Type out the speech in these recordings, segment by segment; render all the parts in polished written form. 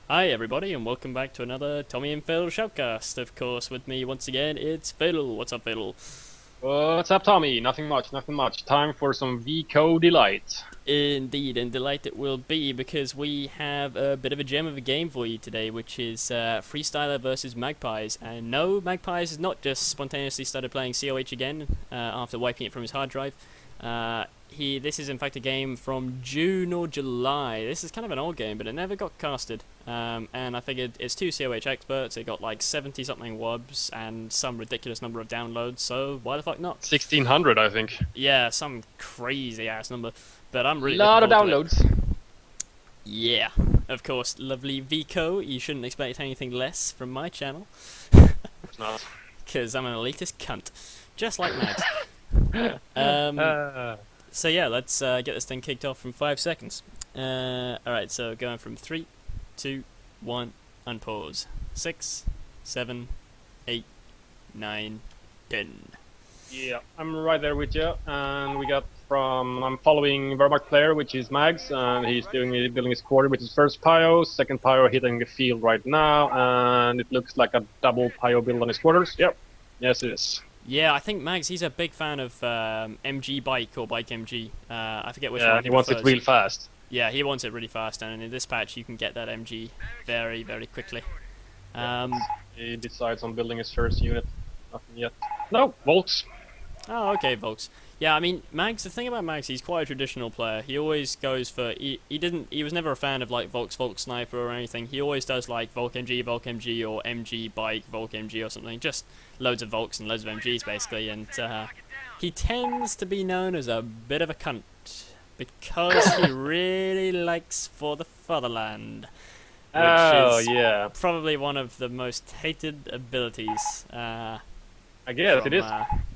Hi everybody and welcome back to another Tommy and Fatal shoutcast. Of course, with me once again, it's Fatal. What's up, Fatal? What's up, Tommy? Nothing much, nothing much. Time for some VCO delight. Indeed, and delight it will be because we have a bit of a gem of a game for you today, which is Freestlyer versus Magpies. And no, Magpies has not just spontaneously started playing CoH again after wiping it from his hard drive. This is in fact a game from June or July. This is kind of an old game, but it never got casted. And I figured it's two CoH experts. It got like 70 something wubs and some ridiculous number of downloads. So why the fuck not? 1600, I think. Yeah, some crazy ass number. But I'm really lot of looking downloads. forward to it. Yeah, of course, lovely VCO. You shouldn't expect anything less from my channel. It's not. Because I'm an elitist cunt, just like Max. So yeah, let's get this thing kicked off from 5 seconds. Alright, so going from 3, 2, 1, unpause. 6, 7, 8, 9, 10. Yeah, I'm right there with you. And we got I'm following Wher player, which is Mags, and he's building his quarter with his first Pio, second Pio hitting the field right now, and it looks like a double Pio build on his quarters. Yep, yes it is. Yeah, I think Mags, he's a big fan of MG bike or bike MG. I forget which one he wants it real fast. Yeah, he wants it really fast, and in this patch you can get that MG very, very quickly. He decides on building his first unit. Nothing yet. No, Volks. Oh, okay, Volks. Yeah, I mean, Mags, the thing about Mags, he's quite a traditional player. He always goes for... He was never a fan of, like, Volks Sniper or anything. He always does, like, Volk MG, or MG Bike, Volk MG or something. Just loads of Volks and loads of MGs, basically. And he tends to be known as a bit of a cunt. Because he really likes For the Fatherland. Which is probably one of the most hated abilities. I guess it is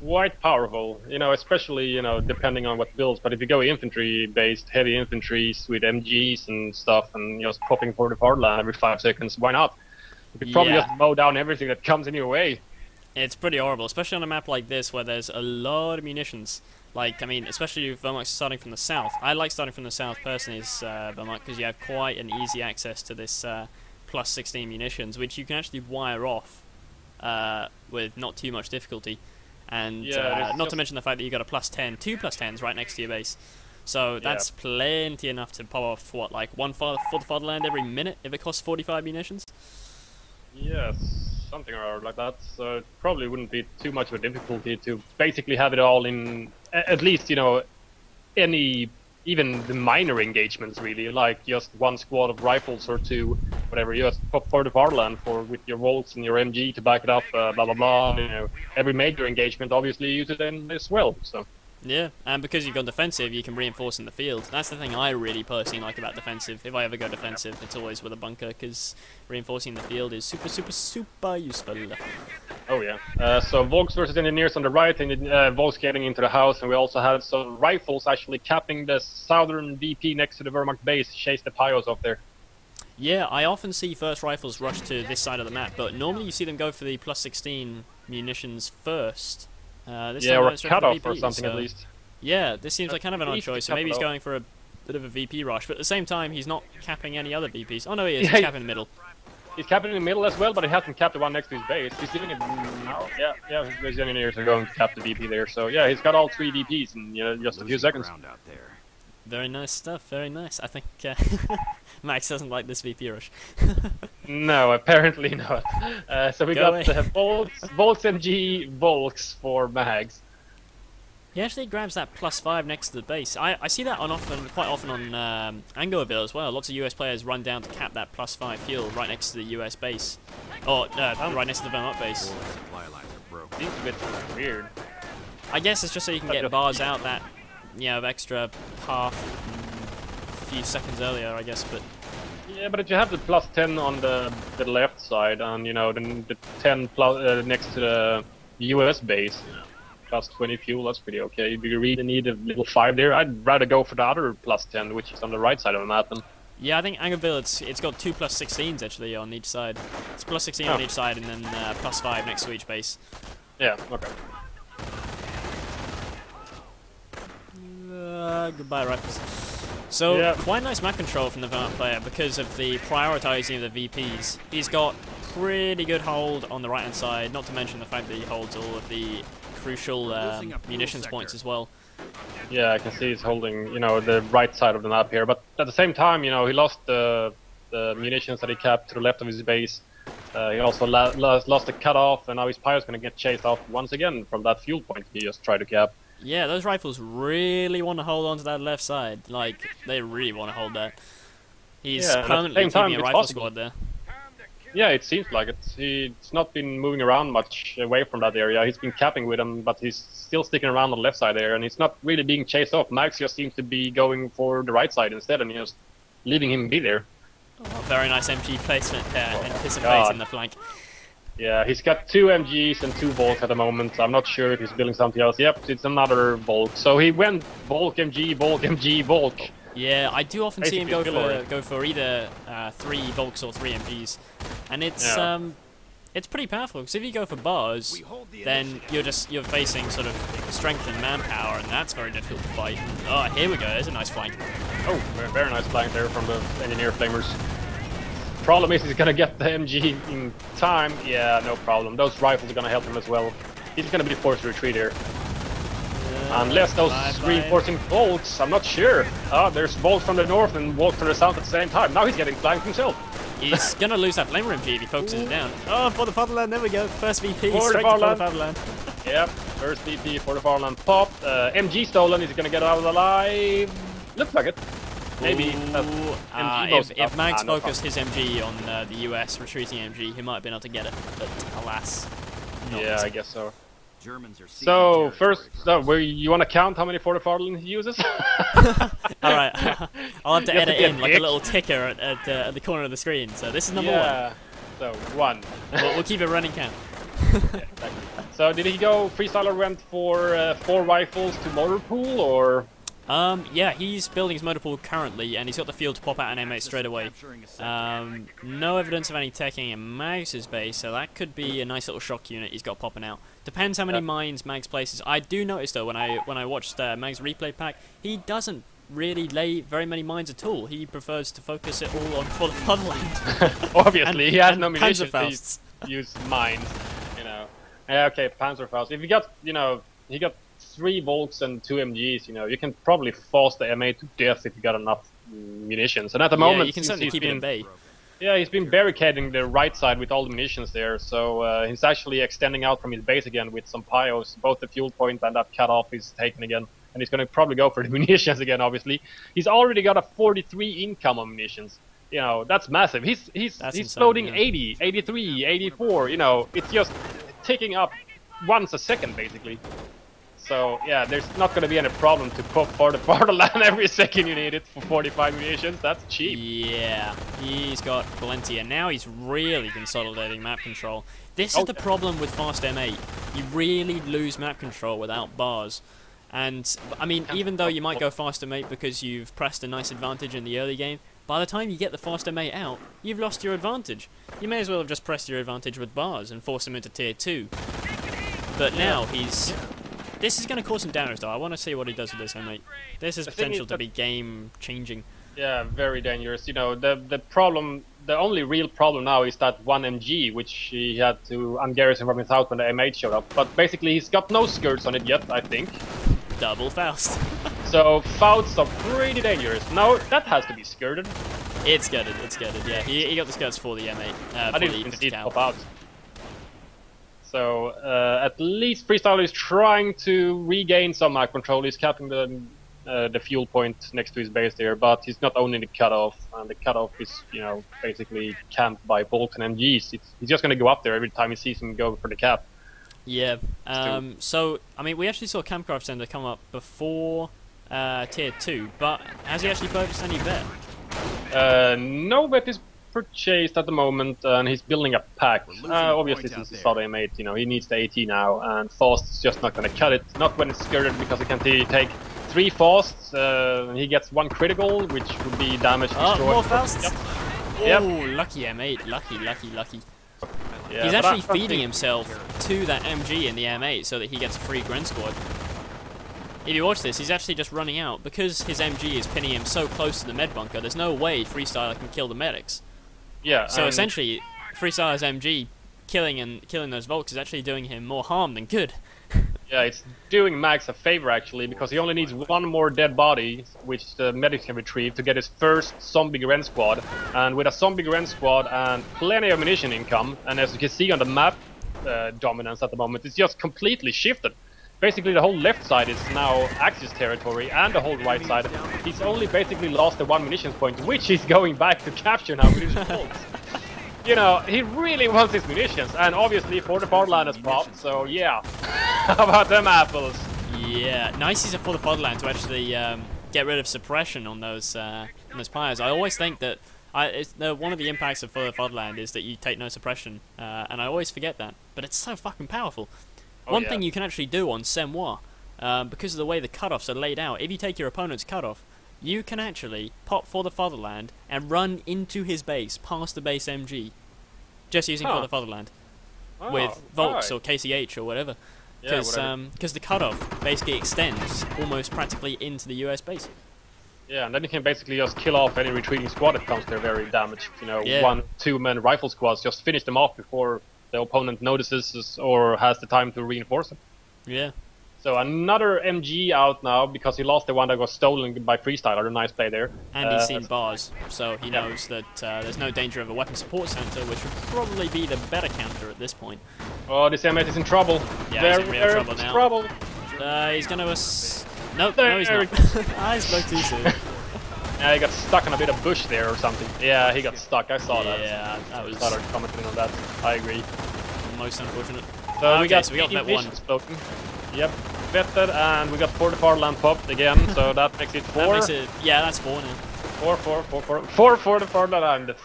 quite powerful, especially, depending on what builds. But if you go infantry-based, heavy infantries with MGs and stuff, and just popping for the fatherland every 5 seconds, why not? You could probably just mow down everything that comes in your way. It's pretty horrible, especially on a map like this where there's a lot of munitions. Like, I mean, especially if Vermont's starting from the south. I like starting from the south personally as Vermont, because you have quite an easy access to this plus 16 munitions, which you can actually wire off with not too much difficulty, and not to mention the fact that you got a plus 10, 2 plus 10s right next to your base, so that's plenty enough to pop off what, like one for the fatherland every minute if it costs 45 munitions. Yes, something like that. So it probably wouldn't be too much of a difficulty to basically have it all in at least even the minor engagements, really, like just one squad of rifles or two, whatever. You just pop for the fatherland with your Volks and your MG to back it up, blah blah blah. Every major engagement, obviously, use it then as well. So. Yeah, and because you've gone defensive, you can reinforce in the field. That's the thing I really personally like about defensive. If I ever go defensive, it's always with a bunker, because reinforcing the field is super, super, super useful. Oh yeah. So Volks versus engineers on the right, and Volks getting into the house, and we also have some rifles actually capping the southern VP next to the Wehrmacht base, chase the Pios off there. Yeah, I often see first rifles rush to this side of the map, but normally you see them go for the plus 16 munitions first. Or a cutoff or something at least. Yeah, this seems like kind of an odd choice, so maybe he's going for a bit of a VP rush, but at the same time he's not capping any other VPs. Oh no, he is, he's capping in the middle. He's capping in the middle as well, but he hasn't capped the one next to his base. He's doing it now. Yeah, his engineers are going to cap the VP there, so yeah, he's got all 3 VPs in just a few seconds. Very nice stuff, very nice. I think Max doesn't like this VP rush. No, apparently not. So we got Volks MG Volks for Mags. He actually grabs that plus 5 next to the base. I see that quite often on Angoville as well. Lots of US players run down to cap that plus 5 fuel right next to the US base. Or right next to the Vermont base. Seems a bit weird. I guess it's just so you can get bars out that extra half few seconds earlier, I guess, but yeah, but if you have the plus 10 on the left side, and then the 10 plus next to the US base, plus 20 fuel, that's pretty okay. Do you really need a little 5 there? I'd rather go for the other plus 10, which is on the right side of the map. Then. Yeah, I think Angerville, it's got 2 plus 16s actually on each side. It's plus 16 on each side, and then plus 5 next to each base. Yeah, okay. Goodbye, rifles. So, yeah. quite nice map control from the Vert player because of the prioritizing of the VPs. He's got pretty good hold on the right-hand side, not to mention the fact that he holds all of the crucial munitions points as well. Yeah, I can see he's holding, you know, the right side of the map here, but at the same time, you know, he lost the munitions that he kept to the left of his base. He also lost the cutoff, and now his Pyro's going to get chased off once again from that fuel point he just tried to cap. Yeah, those rifles really want to hold on to that left side. Like, they really want to hold that. He's permanently keeping a rifle squad there. Yeah, it seems like it. He's not been moving around much away from that area. He's been capping with him, but he's still sticking around on the left side there, and he's not really being chased off. Max just seems to be going for the right side instead, and just leaving him be there. Oh, very nice MG placement there, anticipating the flank. Yeah, he's got 2 MGs and 2 Volks at the moment. I'm not sure if he's building something else. Yep, it's another Volk. So he went Volk, MG, Volk, MG, Volk. Yeah, I do often see him go for either 3 Volks or 3 MGs, and it's pretty powerful. Because if you go for bars, then you're facing sort of strength and manpower, and that's very difficult to fight. Oh, here we go. There's a nice flank. Oh, very nice flank there from the engineer flamers. Problem is he's gonna get the MG in time. Yeah, no problem. Those rifles are gonna help him as well. He's gonna be forced to retreat here. Unless those reinforcing bolts, I'm not sure. Ah, there's bolts from the north and bolts from the south at the same time. Now he's getting flanked himself. He's gonna lose that flamer MG if he focuses it down. Oh, for the fatherland, there we go. First VP, for straight the to the fatherland. Yep, first VP for the fatherland pop. MG stolen, he's gonna get out alive. Looks like it. Maybe. If Mags focused his MG on the US retreating MG, he might have been able to get it, but alas, not. Yeah, I guess so. So first, you want to count how many for the fatherland he uses? All right, I'll have to edit in like a little ticker at the corner of the screen. So this is number 1. So 1. We'll keep a running count. Yeah, exactly. So did he go? Freestyler went for 4 rifles to motor pool, or? Yeah, he's building his motor pool currently, and he's got the fuel to pop out an M8 straight away. No evidence of any teching in Mags' base, so that could be a nice little shock unit he's got popping out. Depends how many mines Mags places. I do notice though, when I watched Mags' replay pack, he doesn't really lay very many mines at all. He prefers to focus it all on for the fatherland. Obviously, he has no munitions to use mines. You know. Yeah, okay, Panzerfaust. If you got, you know, he got 3 Volks and 2 MGs, you know, you can probably force the M8 to death if you got enough munitions. And at the moment, you can certainly keep it at bay. Yeah, he's been barricading the right side with all the munitions there, so he's actually extending out from his base again with some pyos. Both the fuel point and that cutoff is taken again, and he's going to probably go for the munitions again, obviously. He's already got a 43 income of munitions. You know, that's massive. He's loading 80, 83, 84, you know, it's just ticking up once a second, basically. So, yeah, there's not going to be any problem to pop for the fatherland every second you need it for 45 munitions. That's cheap. Yeah, he's got plenty, and now he's really consolidating map control. This is the problem with fast M8. You really lose map control without bars. And, I mean, even though you might go fast M8 because you've pressed a nice advantage in the early game, by the time you get the fast M8 out, you've lost your advantage. You may as well have just pressed your advantage with bars and forced him into tier 2. But now he's... This is going to cause some damage, though. I want to see what he does with this M8. This has potential to be game-changing. Yeah, very dangerous. You know, the problem, the only real problem now is that 1 MG, which he had to ungarrison from his house when the M8 showed up. But basically, he's got no skirts on it yet, I think. Double Faust. So, Fausts are pretty dangerous. Now, that has to be skirted. It's skirted, yeah. He got the skirts for the M8. I didn't even see it pop out. So, at least Freestlyer is trying to regain some map control. He's capping the fuel point next to his base there, but he's not owning the cutoff, and the cutoff is, you know, basically camped by bolts and MGs. He's just going to go up there every time he sees him go for the cap. Yeah, so, I mean, we actually saw Campcraft Center come up before tier 2, but has he actually purchased any vet? No vet is purchased at the moment, and he's building a pack. Obviously, since he's father M8, you know, he needs the AT now, and Fast is just not going to cut it. Not when it's skirted, because he can take 3 Fasts, he gets 1 critical, which would be damage destroyed. Oh, more Fasts? Yep. Oh, lucky M8, lucky. Yeah, he's actually feeding himself to that MG in the M8 so that he gets a free Gren squad. if you watch this, he's actually just running out. Because his MG is pinning him so close to the med bunker, there's no way Freestlyer can kill the medics. Yeah. So essentially, Freestyler's MG killing those Volks is actually doing him more harm than good. Yeah, it's doing Max a favor actually, because he only needs one more dead body, which the medics can retrieve, to get his first zombie Gren squad. And with a zombie Gren squad and plenty of ammunition income, and as you can see on the map dominance at the moment, it's just completely shifted. Basically, the whole left side is now Axis territory, and the whole right side. He's only basically lost the one munitions point, which he's going back to capture now with his bolts. You know, he really wants his munitions, and obviously for the Fatherland has popped, so yeah. How about them apples? Yeah, nice is for the Fatherland to actually get rid of suppression on those pyres. I always think that one of the impacts of the Fatherland is that you take no suppression, and I always forget that, but it's so fucking powerful. One thing you can actually do on Wher, because of the way the cutoffs are laid out, if you take your opponent's cutoff, you can actually pop for the Fatherland and run into his base, past the base MG, just using for the Fatherland, with Volks or KCH or whatever, because the cutoff basically extends almost practically into the US base. Yeah, and then you can basically just kill off any retreating squad that comes there very damaged. You know, 1-2 man rifle squads, just finish them off before the opponent notices or has the time to reinforce them. Yeah. So another MG out now, because he lost the one that was stolen by Freestlyer. A nice play there. And he's seen bars, so he knows that there's no danger of a weapon support center, which would probably be the better counter at this point. Oh, this M8 is in trouble. Yeah, he's in real trouble now. Trouble. He's gonna... Nope, no he's not. I spoke too soon. Yeah, he got stuck on a bit of bush there or something. Yeah, he got stuck. I saw that. Yeah, that was... Started commenting on that. I agree. Most unfortunate. So we got vet one. Floating. Yep, vetted, and we got 4 Fatherland popped again, so that makes it 4. That makes it, yeah, that's 4 now. 4 for the Fatherland, and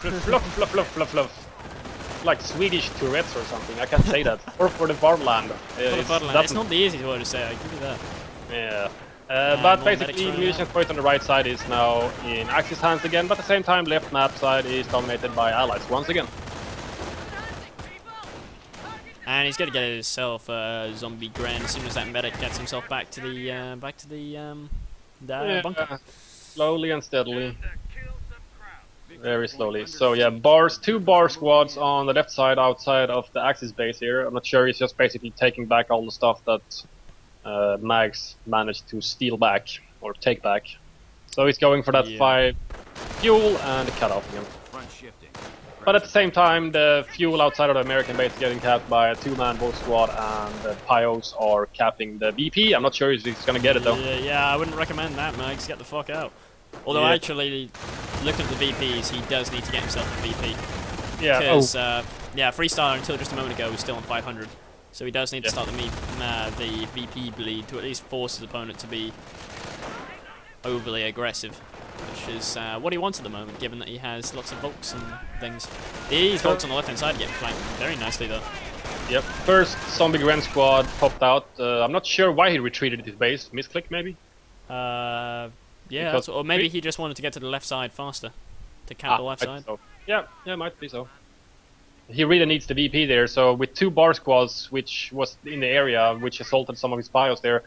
fluff. Like Swedish Tourette's or something, I can't say that. 4 for the Fatherland. It's not the easiest word to say, I give you that. Yeah. But basically, munitions point on the right side is now in Axis hands again, but at the same time, left map side is dominated by allies once again. And he's going to get himself a zombie Gren as soon as that medic gets himself back to the bunker. Slowly and steadily. Very slowly. So yeah, 2 bar squads on the left side outside of the Axis base here. I'm not sure, he's just basically taking back all the stuff that Mags managed to steal back or take back. So he's going for that 5 fuel and the cutoff again. But at the same time, the fuel outside of the American base is getting capped by a 2-man bolt squad, and the Pios are capping the VP. I'm not sure if he's gonna get it though. Yeah, I wouldn't recommend that, Mags. Get the fuck out. Although actually, looking at the VPs, he does need to get himself a VP. Yeah. Because Freestlyer until just a moment ago was still on 500, so he does need to start the VP bleed to at least force his opponent to be overly aggressive, which is what he wants at the moment, given that he has lots of Volks and things. These Volks on the left-hand side get flanked very nicely, though. Yep, first zombie Gren squad popped out. I'm not sure why he retreated to his base. Misclick, maybe? Yeah, or maybe he just wanted to get to the left side faster, to camp the left side. So. Yeah, might be so. He really needs the VP there, so with 2 bar squads, which was in the area, which assaulted some of his bios there,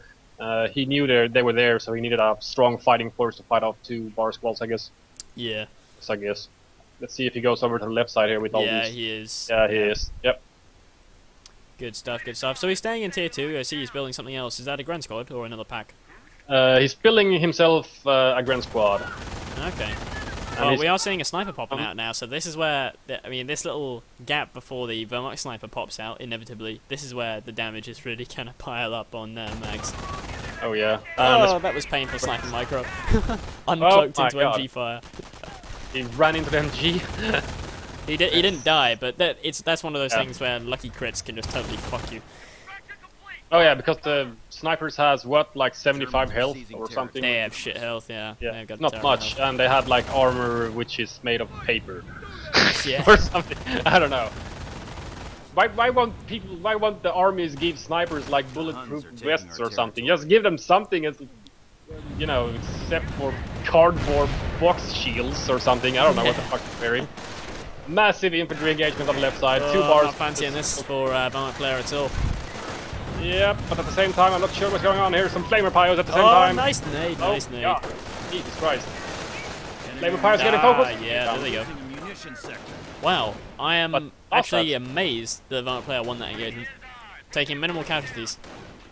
he knew they were there, so he needed a strong fighting force to fight off 2 bar squads, I guess. Yeah. I guess. Let's see if he goes over to the left side here with all these. Yeah, he is. Yeah, he is. Yep. Good stuff, good stuff. So he's staying in tier 2. I see he's building something else. Is that a Gren squad or another pack? He's building himself a Gren squad. Okay. Well, we are seeing a sniper popping out now, so this is where, this little gap before the Wehrmacht sniper pops out, inevitably, this is where the damage is really going to pile up on Mags. Oh yeah. That was painful sniper micro. Uncloaked into MG fire. He ran into the MG. He didn't die, but that's one of those things where lucky crits can just totally fuck you. Oh yeah, because the snipers has what, like 75 health or something? They have shit health, yeah. Got not much, health. And they had like armor which is made of paper. Yeah. Or something, I don't know. Why won't the armies give snipers like bulletproof vests or something? Just give them something, as, you know, except for cardboard box shields or something. I don't know what the fuck they're wearing. Massive infantry engagement on the left side, 2 bars. Not fancying this for Wehrmacht player at all. Yep, but at the same time, I'm not sure what's going on here. Some flamer pyros at the same Oh, time. nice nade, nice nade. Yeah. Jesus Christ. Flamer pyros getting focused. Yeah, there they go. Wow, I am actually amazed the Valorant player won that engagement. Taking minimal casualties.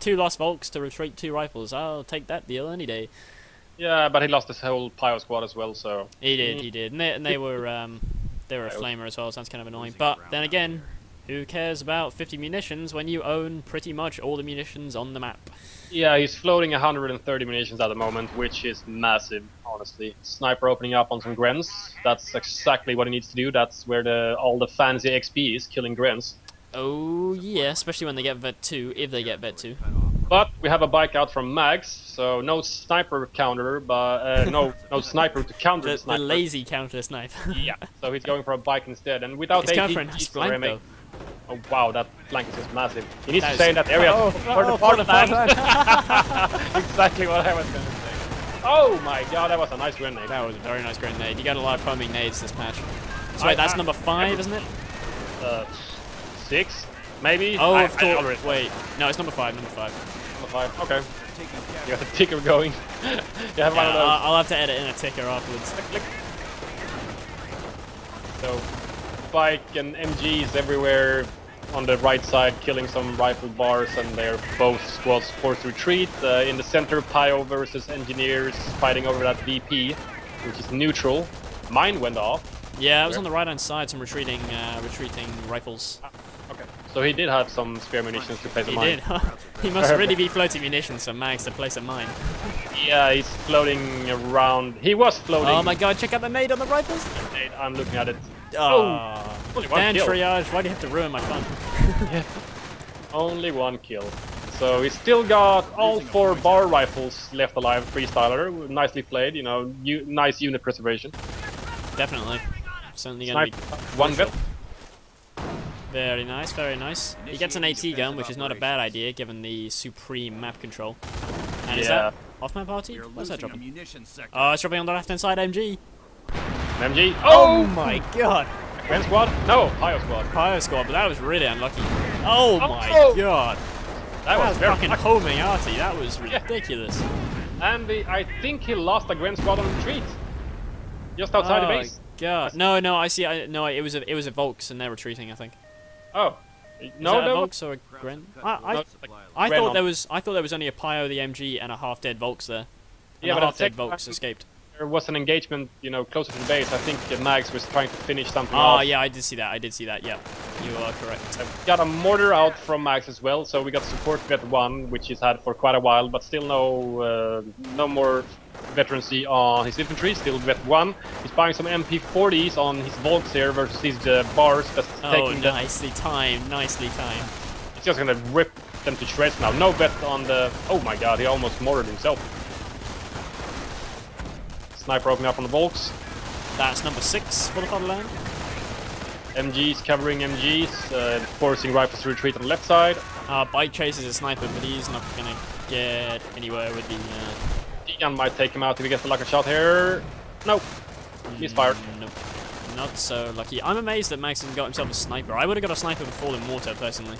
2 lost Volks to retreat 2 rifles. I'll take that deal any day. Yeah, but he lost his whole pyro squad as well, so... He did. And they were a flamer as well, so that's kind of annoying. But then again, who cares about 50 munitions when you own pretty much all the munitions on the map? Yeah, he's floating 130 munitions at the moment, which is massive, honestly. Sniper opening up on some Grens. That's exactly what he needs to do. That's where all the fancy XP is, killing Grens. Oh yeah, especially when they get Vet 2, if they get Vet 2. But we have a bike out from Mags, so no sniper counter, but no sniper to counter the sniper. The lazy counter snipe. Yeah, so he's going for a bike instead, and without it's going for a nice flank though. Oh wow, that flank is just massive. He needs to stay in that area for the far line. Exactly what I was going to say. Oh my god, that was a nice grenade. That was a very nice grenade. You got a lot of homing nades this patch. So wait, that's number 5, isn't it? 6, maybe? Oh, wait. No, it's number 5, number 5. Number 5, okay. You got the ticker going. You have one of those. I'll have to edit in a ticker afterwards. Click. So, bike and MGs everywhere on the right side, killing some rifle bars, and they're both squads forced to retreat. In the center, Pyro versus engineers fighting over that VP, which is neutral. Mine went off. Yeah, it was on the right-hand side, some retreating rifles. Okay, so he did have some spare munitions to place a mine. He did. He must really be floating munitions for Mags to place a mine. Yeah, he's floating around. He was floating. Oh my god, check out the nade on the rifles. I'm looking at it. Oh, only one Dan kill. Triage, why do you have to ruin my fun? Yeah. Only 1 kill. So he's still got all 4 bar rifles left alive, Freestyler. Nicely played, you know, nice unit preservation. Definitely. Certainly gonna be 1 vet. Very nice, very nice. He gets an AT gun, which is not a bad idea given the supreme map control. And is that off map party? Where's that dropping? Oh, it's dropping on the left hand side, MG. MG. Oh my god! Grand squad? No, Pyro squad. Pyro squad, but that was really unlucky. Oh my god! That was very fucking homing arty. That was ridiculous. And I think he lost a Grand squad on retreat. Just outside the base. God. No, I see. No, it was a Volks and they're retreating, I think. Oh. No, a Volks or a Gren? I thought there was only a Pyro, the MG, and a half-dead Volks there. And the half-dead Volks escaped. There was an engagement, you know, closer to the base. I think Mags was trying to finish something off. off. Oh, yeah, I did see that. Yeah, you are correct. We got a mortar out from Mags as well, so we got support vet 1, which he's had for quite a while, but still no more veterancy on his infantry. Still vet 1. He's buying some MP40s on his Volks here versus these bars. That's taking nicely timed. He's just gonna rip them to shreds now. No vet on the. Oh my god, he almost mortared himself. Sniper opening up on the Volks. That's number 6 for the fatherland. MGs covering MGs, forcing rifles to retreat on the left side. Bike chases a sniper, but he's not gonna get anywhere with the. D-gun might take him out if he gets the lucky shot here. Nope. He's fired. Nope. Not so lucky. I'm amazed that Max hasn't got himself a sniper. I would have got a sniper before the mortar, personally.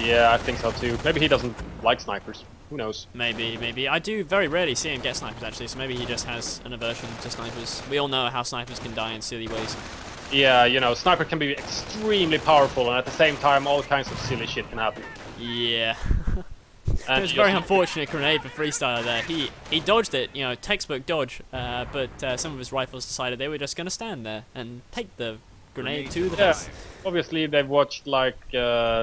Yeah, I think so too. Maybe he doesn't like snipers. Who knows? Maybe. I do very rarely see him get snipers, actually, so maybe he just has an aversion to snipers. We all know how snipers can die in silly ways. Yeah, you know, sniper can be extremely powerful, and at the same time, all kinds of silly shit can happen. Yeah. And it was a very unfortunate grenade for Freestyler there. He dodged it, you know, textbook dodge, but some of his rifles decided they were just going to stand there and take the grenade to the face. Obviously they've watched like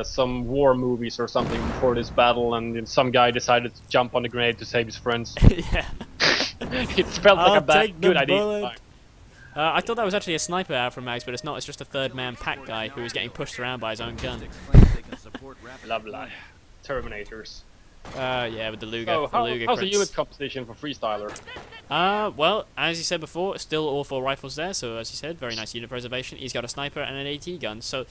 some war movies or something before this battle, and some guy decided to jump on the grenade to save his friends. Yeah. It felt like a good idea. I thought that was actually a sniper out from Mags, but it's not. It's just a third-man pack guy who was getting pushed around by his own gun. Lovely. Terminators. Yeah, with the Luger. So, how's the unit composition for Freestyler? Well, as you said before, still all 4 rifles there, so as you said, very nice unit preservation. He's got a sniper and an AT gun, so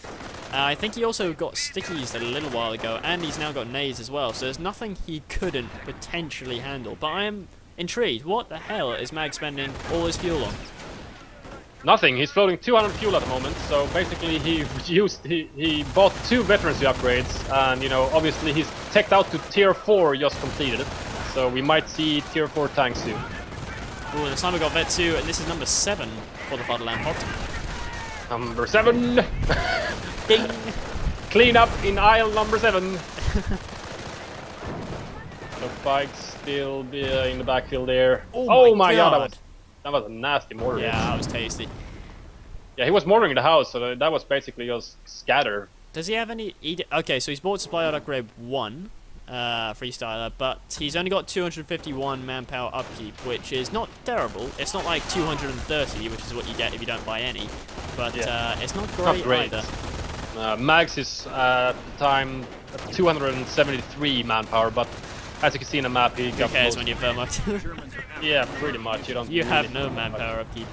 I think he also got stickies a little while ago, and he's now got nades as well, so there's nothing he couldn't potentially handle. But I am intrigued. What the hell is Mag spending all his fuel on? Nothing. He's floating 200 fuel at the moment. So basically, he bought 2 veterancy upgrades, and you know, obviously he's teched out to tier 4 just completed. So we might see tier 4 tanks soon. Ooh, the sniper got vet 2, and this is number 7 for the Fatherland pot. Number 7. Ding. Clean up in aisle number 7. The bike's still in the backfield there. Oh my god. That was a nasty mortar. Yeah, that was tasty. Yeah, he was mortaring the house, so that was basically just scatter. Does he have any... Okay, so he's bought supply out upgrade 1, Freestyler, but he's only got 251 manpower upkeep, which is not terrible. It's not like 230, which is what you get if you don't buy any, but it's not great either. Mags is at the time 273 manpower, but as you can see in the map, he got... Who cares when you're Vermont? Yeah, pretty much. You have no manpower upkeep.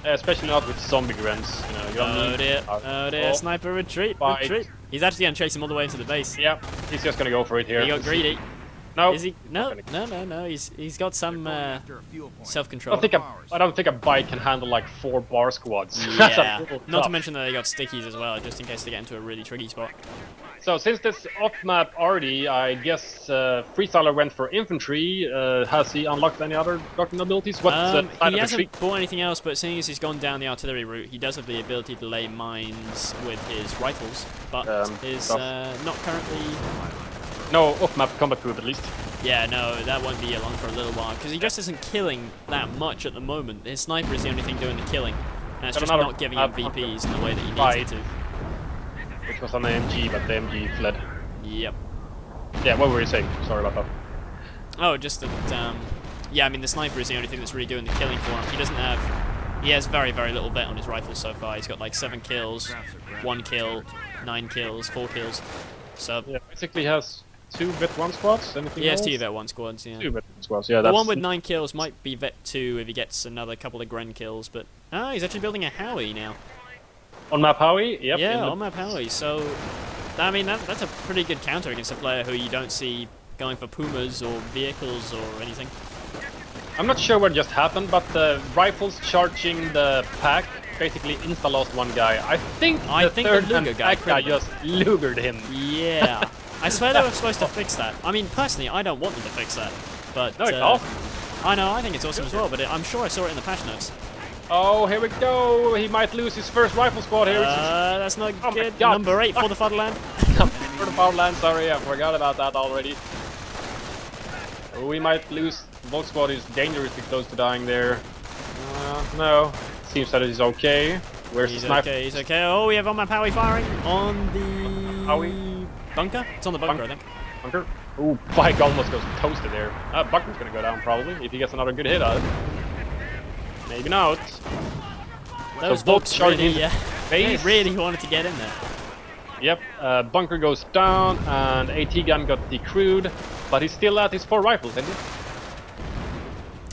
Especially not with zombie grens. You know, you don't need... Oh dear, sniper retreat. He's actually going to chase him all the way into the base. Yeah, he's just going to go for it here. He got greedy. No. Is he? No. He's got some self-control. I don't think a bike can handle like 4 bar squads. Yeah. Not to mention that they got stickies as well, just in case they get into a really tricky spot. So since this off-map already, I guess Freestyler went for infantry. Has he unlocked any other doctrine abilities? He hasn't bought anything else, but seeing as he's gone down the artillery route, he does have the ability to lay mines with his rifles, but is not currently... No off-map combat proof at least. Yeah, no, that won't be along for a little while, because he just isn't killing that much at the moment. His sniper is the only thing doing the killing, and it's just not giving him VPs in the way that he needs it to. Which was on the MG, but the MG fled. Yep. Yeah, what were you saying? Sorry about that. Oh, just that, yeah, I mean, the sniper is the only thing that's really doing the killing for him. He doesn't have... He has very, very little vet on his rifle so far. He's got like 7 kills, 1 kill, 9 kills, 4 kills. So... Yeah, basically he has 2 vet 1 squads, anything else? He has 2 vet 1 squads, yeah. 2 vet 1 squads, yeah. The one with 9 kills might be vet 2 if he gets another couple of Gren kills, but... Ah, he's actually building a Howie now. On map Howie? Yep. Yeah, on map Howie, so... I mean, that's a pretty good counter against a player who you don't see going for Pumas or vehicles or anything. I'm not sure what just happened, but the rifles charging the pack basically insta-lost one guy. I think the Luger guy just lugered him. Yeah. I swear they were supposed to fix that. I mean, personally, I don't want them to fix that. But, no, it's awesome. I know, I think it's awesome as well, but I'm sure I saw it in the patch notes. Oh, here we go. He might lose his first rifle squad here. That's not good. Number 8 for the Fatherland. For the Fatherland, sorry, I forgot about that already. We might lose. Both squad is dangerously close to dying there. No. Seems that he's okay. Where's the sniper? He's okay. Oh, we have on map Howie firing on the bunker. It's on the bunker, I think. Bunker? Ooh, bike almost goes toasted there. Bunker's gonna go down probably if he gets another good hit out of it. Maybe not. Those Volks really, they really wanted to get in there. Yep, bunker goes down, and AT gun got decrewed, but he's still at his 4 rifles, isn't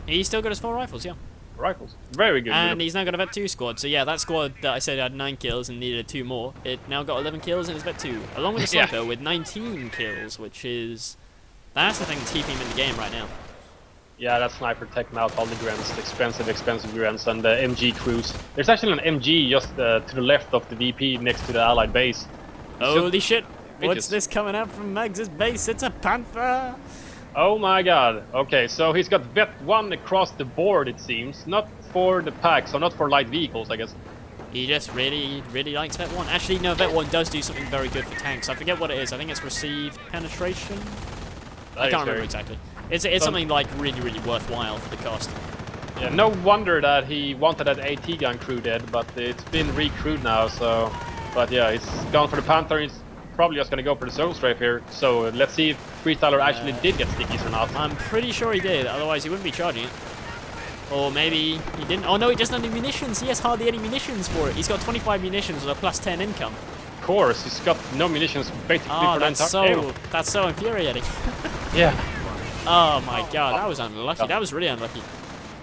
he? He's still got his 4 rifles, yeah. Rifles, very good. And he's now got a vet 2 squad, so yeah, that squad that I said had 9 kills and needed 2 more, it now got 11 kills and his vet 2, along with the sniper with 19 kills, which is... That's the thing that's keeping him in the game right now. Yeah, that sniper taking out all the grens, expensive grens, and the MG crews. There's actually an MG just to the left of the VP next to the allied base. Holy shit! What's this coming up from Mags' base? It's a Panther! Oh my god. Okay, so he's got vet 1 across the board, it seems. Not for the pack, so not for light vehicles, I guess. He just really likes vet 1. Actually, no, vet 1 does do something very good for tanks. I forget what it is. I think it's received penetration? I can't remember exactly. It's something like really worthwhile for the cost. Yeah, no wonder that he wanted that AT gun crew dead, but it's been recrewed now, so... But yeah, he's gone for the Panther, he's probably just gonna go for the Soul Strafe here. So let's see if Freestyler actually did get stickies or not. I'm pretty sure he did, otherwise he wouldn't be charging it. Or maybe he didn't. Oh no, he doesn't have any munitions, he has hardly any munitions for it. He's got 25 munitions with a plus 10 income. Of course, he's got no munitions basically for the entire game. That's so infuriating. Yeah. Oh my god, that was unlucky. That was really unlucky.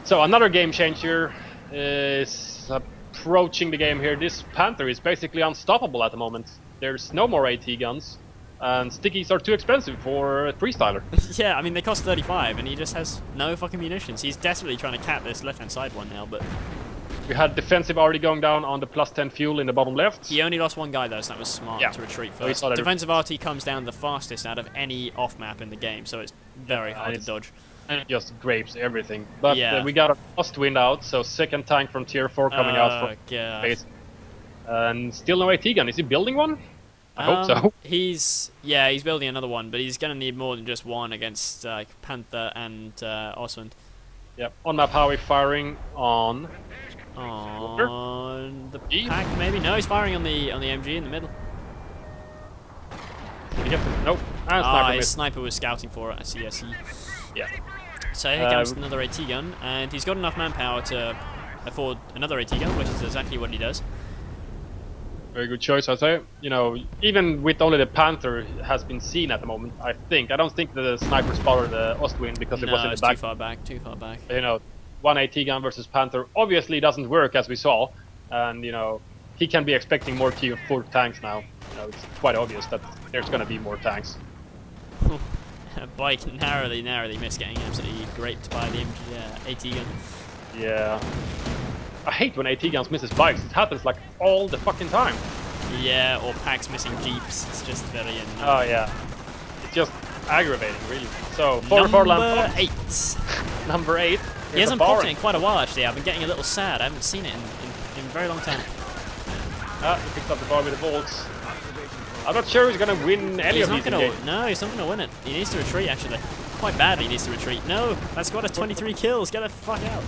So another game changer is approaching the game here. This Panther is basically unstoppable at the moment. There's no more AT guns, and stickies are too expensive for Freestyler. Yeah, I mean they cost 35, and he just has no fucking munitions. He's desperately trying to cap this left-hand side one now, but We had defensive already going down on the +10 fuel in the bottom left. He only lost one guy though, so that was smart to retreat first. Defensive RT comes down the fastest out of any off-map in the game, so it's very hard to dodge. And it just grapes everything. But we got a Ostwind out, so second tank from tier 4 coming out from base. And still no AT gun. Is he building one? I hope so. He's building another one, but he's gonna need more than just one against Panther and Ostwind. Yep. On map, how are we firing on the pack? Maybe no. He's firing on the MG in the middle. Did he get the, nope. His sniper was scouting for it. I see. Yeah. So here comes another AT gun, and he's got enough manpower to afford another AT gun, which is exactly what he does. Very good choice, I'd say. You know, even with only the Panther has been seen at the moment, I think. I don't think the sniper spotted the Ostwind because it was in the back. Too far back. You know, one AT gun versus Panther obviously doesn't work, as we saw. And, you know, he can be expecting more tier 4 tanks now. You know, it's quite obvious that there's going to be more tanks. Bike narrowly missed getting absolutely graped by the AT gun. Yeah. I hate when AT guns misses bikes. It happens like all the fucking time. Yeah, or packs missing jeeps. It's just very annoying. Oh yeah. It's just aggravating, really. So, Number 8. Number 8. He hasn't popped it in quite a while, actually. I've been getting a little sad. I haven't seen it in a very long time. He picked up the bar with the bolts. I'm not sure he's gonna win any of these games. No, he's not gonna win it. He needs to retreat, actually. Quite badly he needs to retreat. No, that squad has 23 kills. Get the fuck out.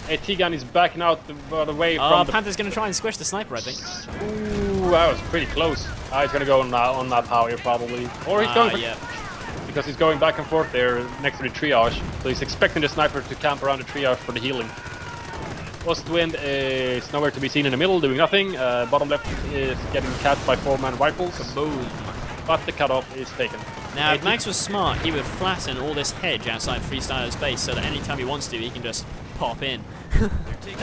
AT gun is backing out the way from Panther's gonna try and squish the sniper, I think. Ooh, that was pretty close. He's gonna go on that power here, probably. Or he's going because he's going back and forth there next to the triage. So he's expecting the sniper to camp around the triage for the healing. Ostwind is nowhere to be seen in the middle, doing nothing. Bottom left is getting capped by 4-man rifles. Kaboom. But the cutoff is taken. Now, if Max was smart, he would flatten all this hedge outside Freestyler's base so that anytime he wants to, he can just pop in. And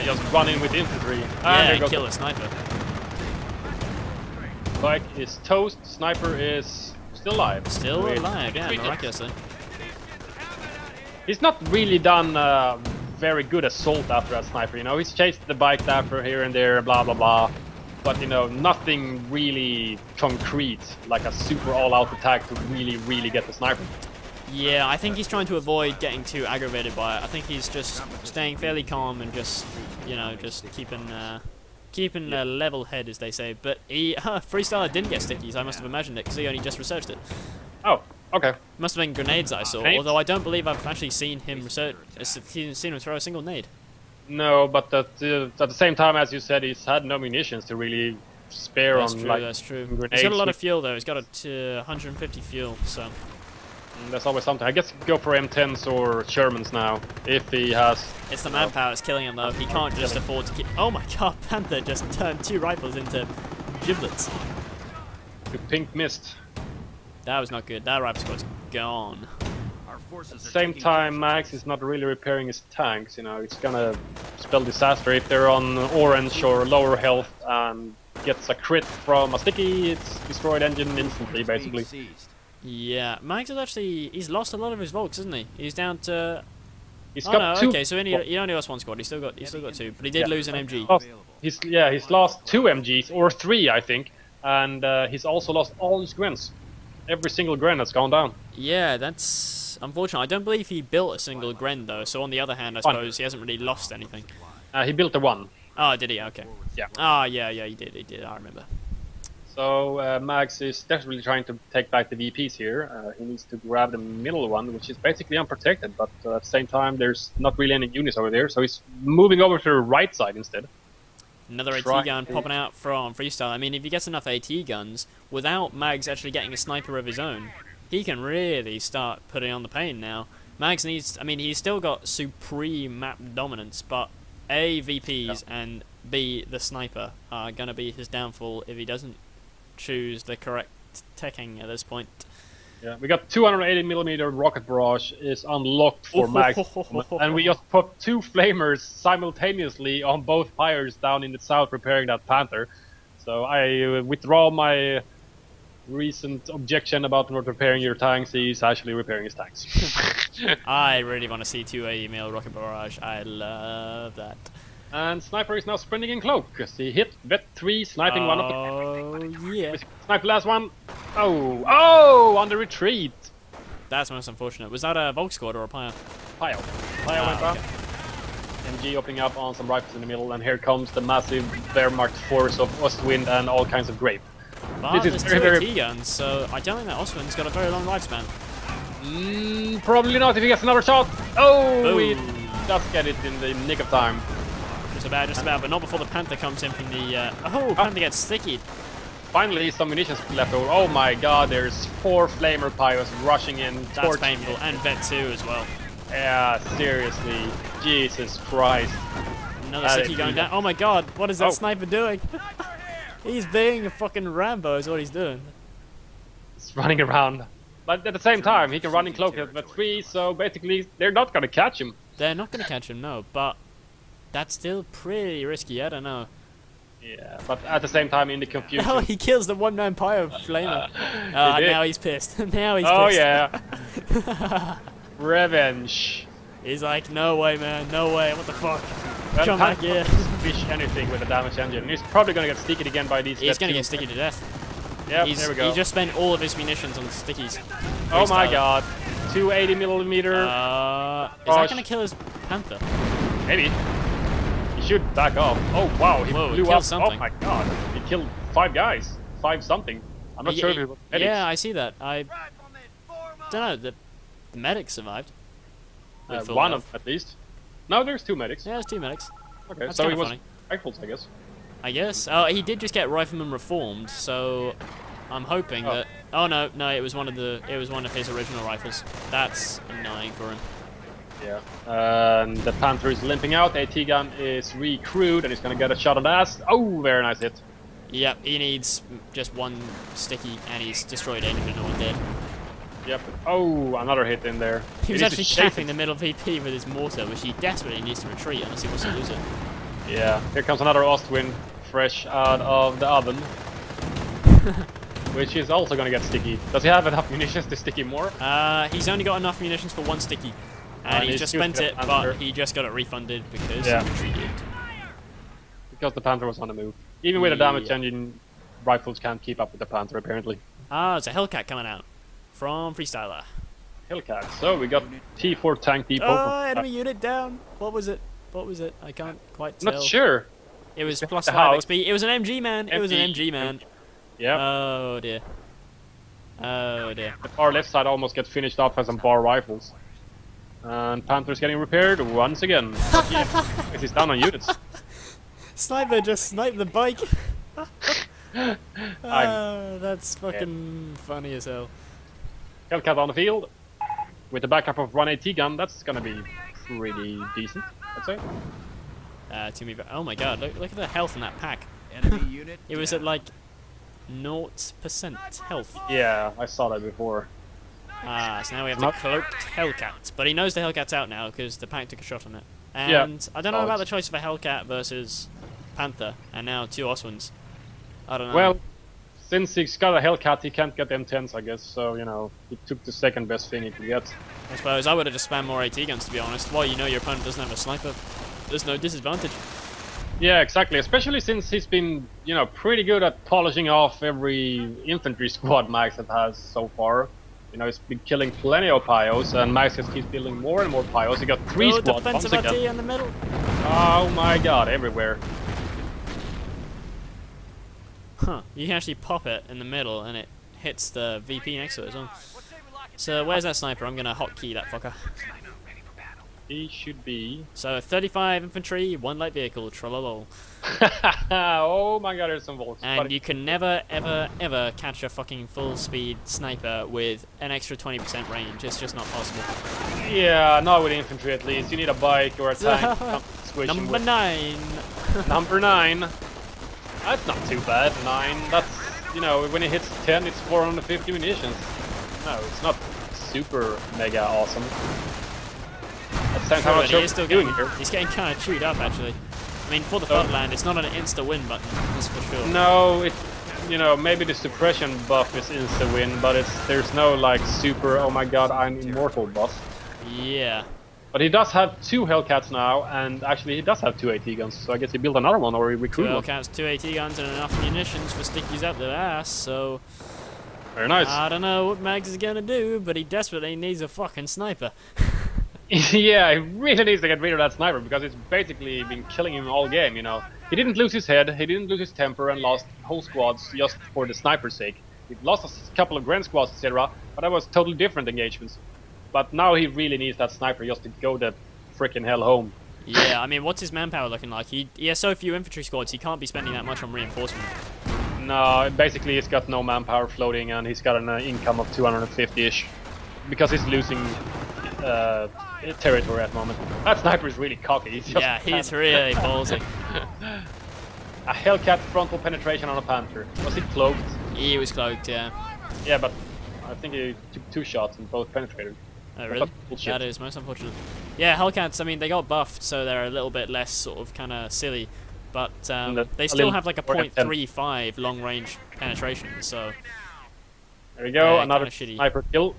just run in with infantry. And kill a sniper. Bike is toast, sniper is still alive. Still alive, yeah, miraculously. He's not really done very good assault after that sniper, you know. He's chased the bike after here and there, blah blah blah. But, you know, nothing really concrete, like a super all-out attack to really get the sniper. Yeah, I think he's trying to avoid getting too aggravated by it. I think he's just staying fairly calm and just, you know, just keeping a level head, as they say. But Freestyler didn't get stickies. I must have imagined it because he only just researched it. Oh, okay. Must have been grenades I saw. Grenades? Although I don't believe I've actually seen him seen him throw a single nade. No, but at the same time, as you said, he's had no munitions to really spare on. That's true. Grenades. He's got a lot of fuel though. He's got 150 fuel, so. That's always something. I guess go for M10s or Shermans now, if he has... It's the manpower that's killing him though. He can't just afford to keep... Oh my god, Panther just turned 2 rifles into giblets. The pink mist. That was not good. That rifle squad's gone. At the same time, Max is not really repairing his tanks, you know. It's gonna spell disaster if they're on orange or lower health and gets a crit from a sticky, it's destroyed engine instantly, basically. Yeah, Max is actually... He's lost a lot of his Volks, isn't he? He's down to... He's got 2. Okay, so he only lost 1 squad. He's still got 2, but he did lose an MG. He's lost 2 MGs, or 3, I think. And he's also lost all his Grens. Every single Gren has gone down. Yeah, that's unfortunate. I don't believe he built a single Gren, though. So on the other hand, I suppose he hasn't really lost anything. He built a 1. Oh, did he? Okay. Yeah. Oh, yeah, he did. I remember. So Max is desperately trying to take back the VPs here. He needs to grab the middle one, which is basically unprotected, but at the same time there's not really any units over there, so he's moving over to the right side instead. Another AT gun popping out from Freestyle. I mean, if he gets enough AT guns, without Mags actually getting a sniper of his own, he can really start putting on the pain now. Mags needs... I mean, he's still got supreme map dominance, but A, VPs, and B, the sniper are going to be his downfall if he doesn't choose the correct teching at this point. Yeah, we got 280mm rocket barrage is unlocked for Max, and we just put 2 flamers simultaneously on both fires down in the south repairing that Panther. So I withdraw my recent objection about not repairing your tanks. He's actually repairing his tanks. I really want to see 280mm rocket barrage. I love that. And Sniper is now sprinting in cloak because he hit vet 3, sniping one of the. Oh yeah. Snipe the last one. Oh, on the retreat. That's most unfortunate. Was that a Volk squad or a Pyre? Pyre went down. MG opening up on some rifles in the middle, and here comes the massive Wehrmacht force of Ostwind and all kinds of grape. But this is there's very, two AT guns, so I don't think that Ostwind's got a very long lifespan. Probably not if he gets another shot. Oh, Boom. we just get it in the nick of time. Just about, but not before the Panther comes in from the... Panther gets sticky. Finally, some munitions left over. Oh my god, there's 4 Flamer Pyros rushing in. That's painful, and Vet 2 as well. Yeah, seriously. Jesus Christ. Another sticky going down. Oh my god, what is that sniper doing? He's being a fucking Rambo is what he's doing. He's running around. But at the same time, he can run in cloak at Vet 3, so basically, they're not gonna catch him. They're not gonna catch him, no, but... That's still pretty risky, I don't know. Yeah, but at the same time, in the confusion... Oh, he kills the one-man Pyro Flamer. Now he's pissed. Now he's pissed. Oh, yeah. Revenge. He's like, no way, man, no way, what the fuck? Well, Come back here. Fish anything with a damage engine. He's probably gonna get sticky again by these... He's gonna get sticky to death. Yeah, there we go. He just spent all of his munitions on stickies. Oh my god. 280mm. Is that gonna kill his Panther? Maybe. He should back off. Oh wow, he blew up. Something. Oh my god. He killed 5 guys. 5 something. I'm not sure if it was medics. Yeah, I see that. I don't know. The medics survived. One of at least. No, there's 2 medics. Yeah, there's 2 medics. Okay, that's so he was funny. rifles, I guess. I guess. Oh, he did just get Rifleman reformed, so I'm hoping that. Oh no, it was one of his original rifles. That's annoying for him. Yeah. And the Panther is limping out. AT gun is recrewed, and he's gonna get a shot on the ass. Oh, very nice hit. Yep, he needs just 1 sticky, and he's destroyed 8 and all dead. Yep. Oh, another hit in there. He was actually capping the middle VP with his mortar, which he desperately needs to retreat unless he wants to lose it. Yeah. Here comes another Ostwind, fresh out of the oven. Which is also gonna get sticky. Does he have enough munitions to sticky more? He's only got enough munitions for 1 sticky. And he just spent it, but he just got it refunded because he retreated. Because the Panther was on the move. Even with a damage engine, rifles can't keep up with the Panther, apparently. Ah, it's a Hellcat coming out from Freestlyer. Hellcat. So we got T4 tank depot. Oh, enemy unit down. What was it? What was it? I can't quite tell. Not sure. It was plus 5 XP. It was an MG man. It was an MG man. Yeah. Oh dear. Oh dear. The far left side almost gets finished off as some bar rifles. And Panther's getting repaired once again. He's down on units. Sniper just sniped the bike. That's fucking funny as hell. Hellcat on the field. With the backup of 1 AT gun, that's gonna be pretty decent, I'd say. Oh my god, look at the health in that pack. It was at like 0% health. Yeah, I saw that before. So now we have the cloaked Hellcat. But he knows the Hellcat's out now because the pack took a shot on it. And I don't know about the choice of a Hellcat versus Panther, and now 2 Ostwinds. I don't know. Well, since he's got a Hellcat, he can't get M10s, I guess. So, you know, he took the second best thing he could get. I suppose I would have just spammed more AT guns, to be honest. Well, you know your opponent doesn't have a sniper. There's no disadvantage. Yeah, exactly. Especially since he's been, you know, pretty good at polishing off every infantry squad Max has so far. You know, he's been killing plenty of Pyos, and Max just keeps building more and more Pyos. He got 3 squads once again. Defensive AT in the middle. Oh my god, everywhere. Huh. You can actually pop it in the middle, and it hits the VP next to it as well. So, where's that sniper? I'm gonna hotkey that fucker. He should be... So, 35 infantry, 1 light vehicle, trololo. Oh my god, there's some volts. And you can never, ever, ever catch a fucking full-speed sniper with an extra 20% range. It's just not possible. Yeah, not with infantry at least. You need a bike or a tank. Number 9. Number 9. That's not too bad. 9. That's, you know, when it hits 10, it's 450 munitions. No, it's not super mega awesome. That's the same time he's getting kind of chewed up, actually. I mean, for the Floodland, it's not an insta-win button, that's for sure. No, you know, maybe the suppression buff is insta-win, but there's no, like, super, oh my god, I'm immortal buff. Yeah. But he does have 2 Hellcats now, and actually he does have 2 AT guns, so I guess he built another one or he recruited 2 one. Hellcats, 2 AT guns, and enough munitions for stickies up their ass, so... Very nice. I don't know what Mags is gonna do, but he desperately needs a fucking sniper. Yeah, he really needs to get rid of that sniper, because it's basically been killing him all game, you know. He didn't lose his head, he didn't lose his temper, and lost whole squads just for the sniper's sake. He lost a couple of grand squads, etc., but that was totally different engagements. But now he really needs that sniper just to go the frickin' hell home. Yeah, I mean, what's his manpower looking like? He has so few infantry squads, he can't be spending that much on reinforcement. No, basically he's got no manpower floating, and he's got an income of 250-ish. Because he's losing territory at the moment. That sniper is really cocky. He's really ballsy. A Hellcat frontal penetration on a Panther. Was he cloaked? He was cloaked, yeah. Yeah, but I think he took 2 shots and both penetrated. Oh, really? That is most unfortunate. Yeah, Hellcats, I mean, they got buffed, so they're a little bit less sort of kind of silly. But they still have like a 0.35 long-range penetration, so... There we go, another sniper kill.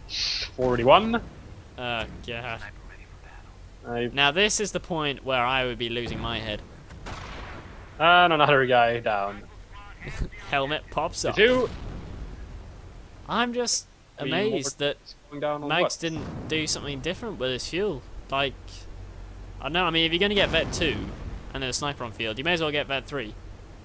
41. God. Now this is the point where I would be losing my head. And another guy down. Helmet pops up. 2. I'm just amazed that Mags didn't do something different with his fuel. Like, I don't know, I mean, if you're going to get Vet 2 and then a sniper on field, you may as well get Vet 3.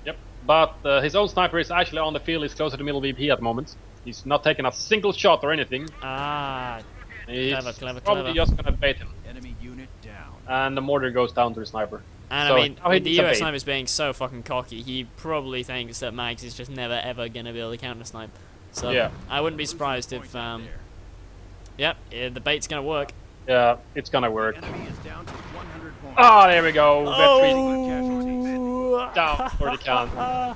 Yep, but his own sniper is actually on the field. He's closer to middle VP at the moment. He's not taking a single shot or anything. Ah, he's clever. Probably just going to bait him. Enemy unit down. And the mortar goes down to the sniper. And so, I mean, with the US snipers being so fucking cocky, he probably thinks that Mags is just never ever going to be able to counter snipe. So yeah. I wouldn't be surprised if, the bait's going to work. Yeah, it's going to work. Ah, there we go. Oh! Down for the count.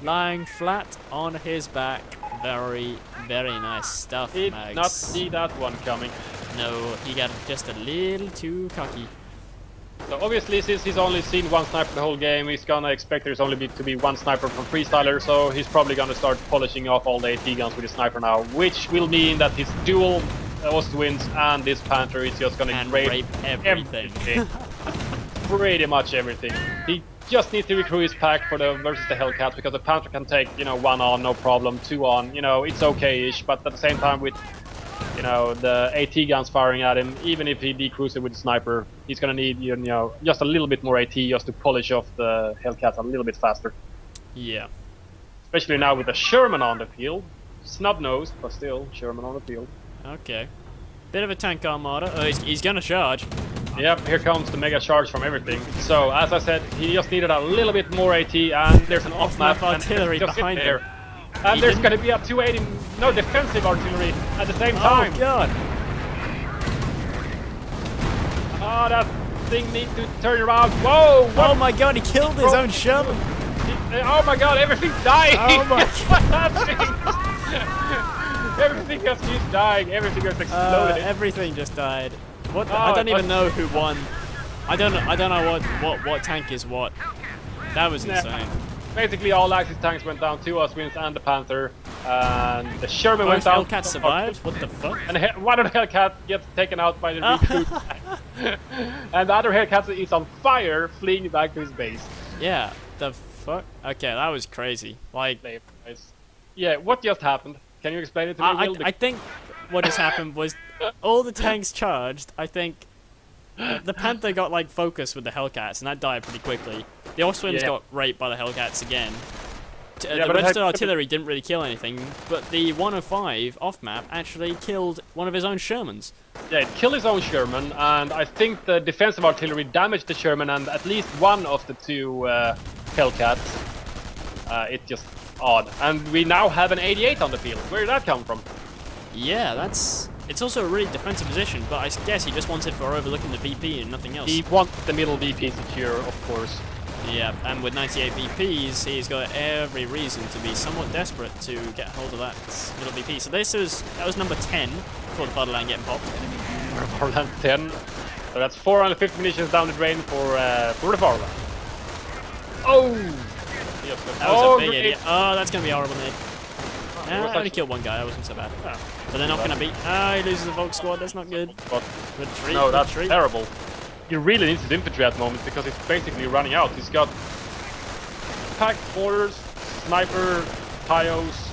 Lying flat on his back. Very, very nice stuff, Did Mags. not see that one coming. No, he got just a little too cocky. So obviously, since he's only seen 1 sniper the whole game, he's gonna expect there's only to be 1 sniper from Freestlyer, so he's probably gonna start polishing off all the AT guns with his sniper now, which will mean that his dual Ostwinds and this Panther is just gonna rape everything. Pretty much everything. He just needs to recruit his pack for the versus the Hellcats, because the Panther can take, 1 on, no problem, 2 on, it's okay-ish, but at the same time with the AT guns firing at him, even if he decrews it with the sniper, he's gonna need, just a little bit more AT just to polish off the Hellcats a little bit faster. Yeah. Especially now with the Sherman on the field. Snub-nosed, but still, Sherman on the field. Okay. Bit of a tank armada. Oh, he's gonna charge. Yep, here comes the mega charge from everything. So, as I said, he just needed a little bit more AT, and there's an off-map artillery behind him. And there's going to be a 280, no, defensive artillery at the same time. Oh god! Oh, that thing needs to turn around. Whoa! What? Oh my god, he killed his own Sherman! Oh my god, everything's dying! Oh my god! Everything just keeps dying, everything just exploded. Everything just died. What? I don't even know who won. I don't know what tank is what. That was insane. Basically, all Axis tanks went down, 2 Ostwinds and the Panther, and the Sherman went down. Hellcat survived? What the fuck? And one of the Hellcats gets taken out by the recruit. And the other Hellcat is on fire, fleeing back to his base. Yeah, the fuck? Okay, that was crazy. Like, yeah, what just happened? Can you explain it to me, Will? I think what has happened was all the tanks charged. I think the Panther got like focused with the Hellcats, and that died pretty quickly. The Ostwinds got raped by the Hellcats again. The registered artillery didn't really kill anything, but the 105 off-map actually killed one of his own Shermans. Yeah, it killed his own Sherman, and I think the defensive artillery damaged the Sherman and at least 1 of the 2 Hellcats. It's just odd. And we now have an 88 on the field. Where did that come from? Yeah, it's also a really defensive position, but I guess he just wants it for overlooking the VP and nothing else. He wants the middle VP secure, of course. Yeah, and with 98 VPs, he's got every reason to be somewhat desperate to get hold of that middle VP. So that was number 10 before the Fatherland getting popped. Fatherland 10. So that's 450 munitions down the drain for the Fatherland. Oh! That was a big idiot. Oh, that's gonna be horrible, mate. only killed one guy, that wasn't so bad. Oh. But they're not going to beat... he loses the Volk squad, that's not good. Retreat, no, that's retreat. terrible. He really needs his infantry at the moment because it's basically running out. He's got pack orders, sniper, Pios,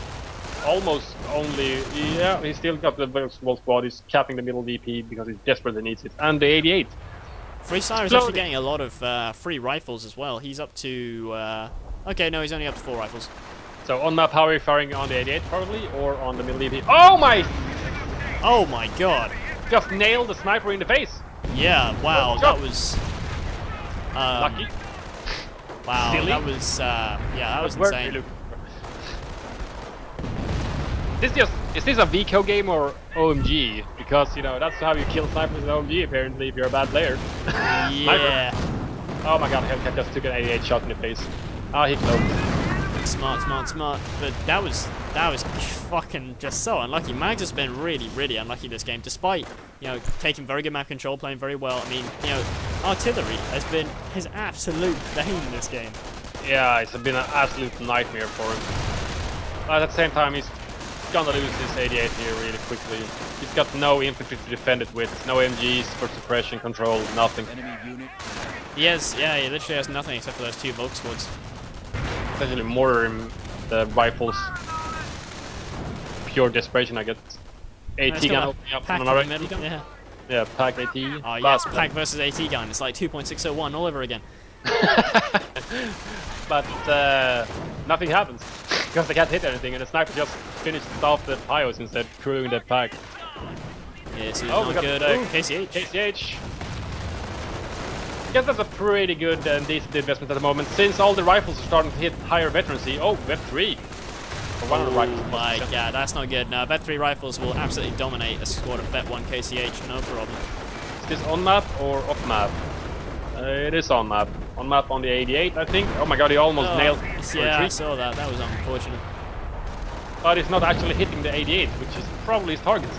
almost only... Yeah, he's still got the Volk squad. He's capping the middle VP because he desperately needs it. And the 88. Freestlyer is actually getting a lot of free rifles as well. He's up to... okay, no, he's only up to 4 rifles. So on map, how are you firing on the 88 probably, or on the middle VP? Oh my! Oh my god! Just nailed the sniper in the face. Yeah, wow, that was... lucky. Wow, Silly. that was... yeah, that was insane. Is this a VCO game or OMG? Because, you know, that's how you kill snipers in OMG, apparently, if you're a bad player. Yeah. Oh my god, Hellcat just took an 88 shot in the face. Ah, he closed. Smart, smart, smart. But that was fucking just so unlucky. Mags has been really, really unlucky this game, despite, you know, taking very good map control, playing very well. I mean, you know, artillery has been his absolute bane in this game. Yeah, it's been an absolute nightmare for him. But at the same time, he's gonna lose this 88 here really quickly. He's got no infantry to defend it with, no MGs for suppression control, nothing. He has, yeah, he literally has nothing except for those 2 Volk squads. Especially mortar in the rifles. Pure desperation, I guess. AT gun opening up on another AT gun. Yeah. Yeah, pack AT. Oh yes, pack versus AT gun. It's like 2.601 all over again. But nothing happens because they can't hit anything, and the sniper just finished off the Pios instead, crewing that pack. Yeah, so not good. KCH. KCH. I guess that's a pretty good and decent investment at the moment, since all the rifles are starting to hit higher veterancy. Oh, Vet 3. One of the rifles. Oh my god, that's not good. No, Vet 3 rifles will absolutely dominate a squad of Vet 1 KCH, no problem. Is this on map or off map? It is on map. On map on the 88, I think. Oh my god, he almost nailed it. Yeah, I saw that. That was unfortunate. But it's not actually hitting the 88, which is probably his target.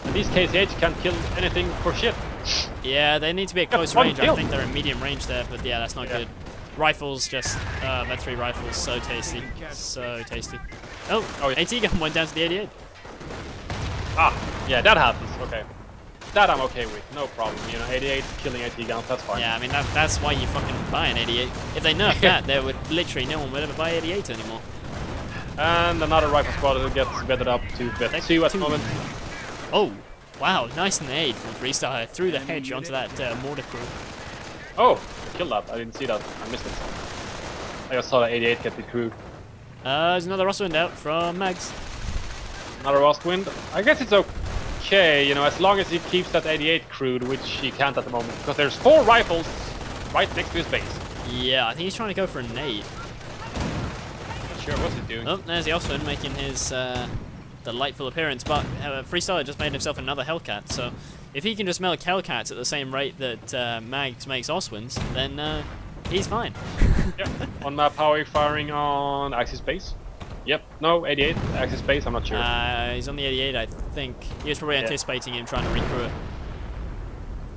And these KCH can't kill anything for shit. Yeah, they need to be at close range. I think they're in medium range there, but yeah, that's not good. Rifles, just Vet 3 rifles, so tasty. So tasty. Oh, AT gun went down to the 88. Ah, yeah, that happens. Okay. That I'm okay with, no problem. You know, 88 killing AT guns, that's fine. Yeah, I mean, that's why you fucking buy an 88. If they nerf that, there would literally no one would ever buy 88 anymore. And another rifle squad who gets bettered up to Vet 2 at the moment. Oh, wow, nice nade from Freestlyer through the hedge onto that mortar crew. Oh, killed that. I didn't see that. I missed it. I just saw that 88 get the crew. There's another Rostwind out from Mags. Another Rostwind. I guess it's okay, you know, as long as he keeps that 88 crewed, which he can't at the moment, because there's 4 rifles right next to his base. Yeah, I think he's trying to go for a nade. Not sure what's he doing. Oh, there's the Rostwind making his delightful appearance, but Freestlyer just made himself another Hellcat, so if he can just milk Hellcats at the same rate that Mags makes Oswinds, then he's fine. Yeah. On map, how are you firing on Axis base? Yep, no, 88, Axis base, I'm not sure. He's on the 88, I think. He was probably anticipating him trying to recrew it.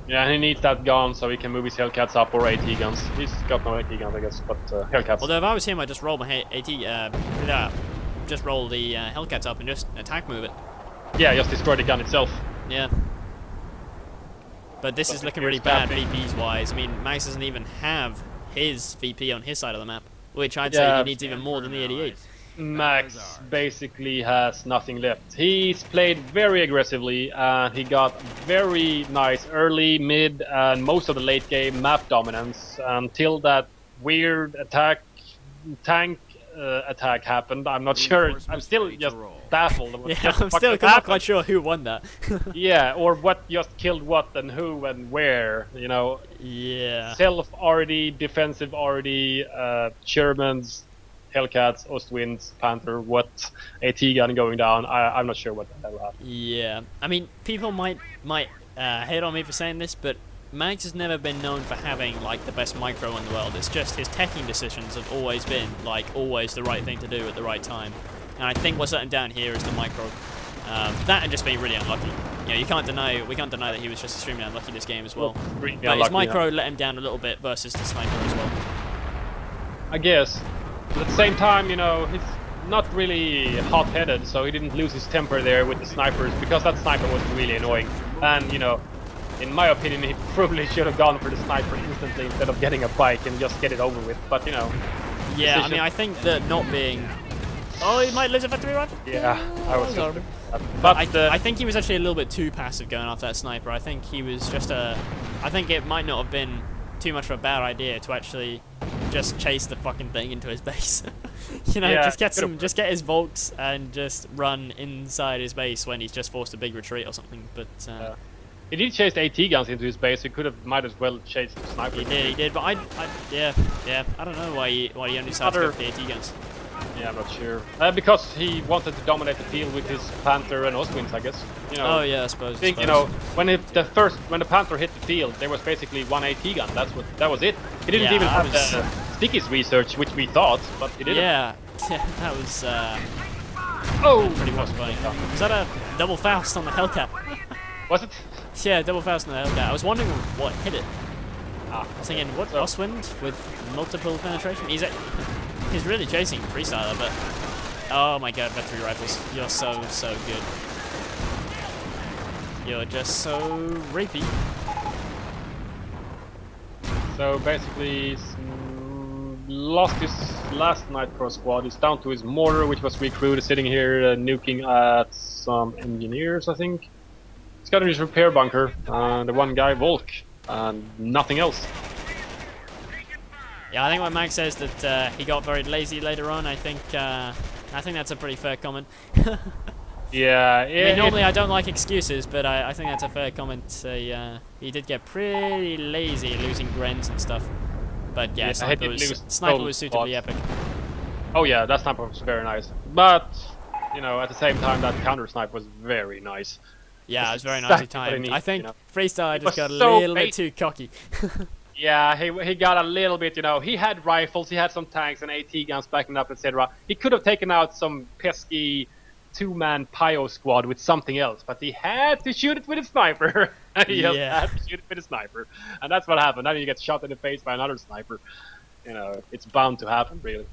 Yeah, he needs that gun so he can move his Hellcats up, or AT guns. He's got no AT guns, I guess, but Hellcats. Although if I was him, I'd just roll my just roll the Hellcats up and just attack move it. Yeah, just destroy the gun itself. Yeah. But this is looking really bad VPs wise. I mean, Max doesn't even have his VP on his side of the map, which I'd say he needs even more than the 88. Max basically has nothing left. He's played very aggressively and he got very nice early, mid and most of the late game map dominance until that weird tank attack happened. I'm not sure. I'm still just baffled. Yeah, I'm still not quite sure who won that. Yeah, or what just killed what and who and where, you know. Yeah. Self already, defensive already, Shermans, Hellcats, Ostwinds, Panther, what AT gun going down. I'm not sure what the hell happened. Yeah, I mean, people might hate on me for saying this, but Mags has never been known for having like the best micro in the world. It's just his teching decisions have always been like always the right thing to do at the right time. And I think what's let him down here is the micro. That and just being really unlucky. You know, we can't deny that he was just extremely unlucky this game as well. But his micro let him down a little bit versus the sniper as well. I guess. But at the same time, you know, his not really hot-headed, so he didn't lose his temper there with the snipers, because that sniper was really annoying. And, you know, in my opinion, he probably should have gone for the sniper instantly instead of getting a bike and just get it over with, but, you know. Yeah, I mean, I think that not being... Oh, he might lose a factory rifle? Yeah, I was sorry. But I think he was actually a little bit too passive going after that sniper. I think he was just a... I think it might not have been too much of a bad idea to actually just chase the fucking thing into his base. You know, yeah, just get his Volks and just run inside his base when he's just forced a big retreat or something. But he did chase the AT guns into his base. He might as well chase the sniper. He did. But yeah. I don't know why he only decided to go for the AT guns. Yeah, I'm not sure. Because he wanted to dominate the field with his Panther and Ostwinds, I guess. You know. Oh yeah, I suppose. I think you know when the Panther hit the field, there was basically one AT gun. That was it. He didn't even have the stickies research, which we thought, but he didn't. Yeah, that was. Pretty much funny. Was that a double Faust on the Hellcat? Was it? Yeah, double Faust on the Hellcat. I was wondering what hit it. I was thinking, what, Ostwind with multiple penetration? He's really chasing Freestlyer, but... Oh my god, Veterinary Rifles. You're so good. You're just so rapey. So basically, lost his last Nightcross squad. He's down to his mortar, which was recruited, sitting here nuking at some engineers, I think. He's got his repair bunker, the one guy, Volk, and nothing else. Yeah, I think when Mag says that he got very lazy later on, I think that's a pretty fair comment. Yeah, I mean, normally I don't like excuses, but I think that's a fair comment. He did get pretty lazy losing Grens and stuff. But yeah, Sniper was suitably epic. Oh yeah, that sniper was very nice. But, you know, at the same time, that counter snipe was very nice. Yeah, it was very nicely timed. I think Freestlyer just got a little bit too cocky. Yeah, he got a little bit, you know, he had rifles, he had some tanks and AT guns backing up, etc. He could have taken out some pesky two-man Pio squad with something else, but he had to shoot it with a sniper. He just had to shoot it with a sniper. And that's what happened. Then you get shot in the face by another sniper. You know, it's bound to happen, really.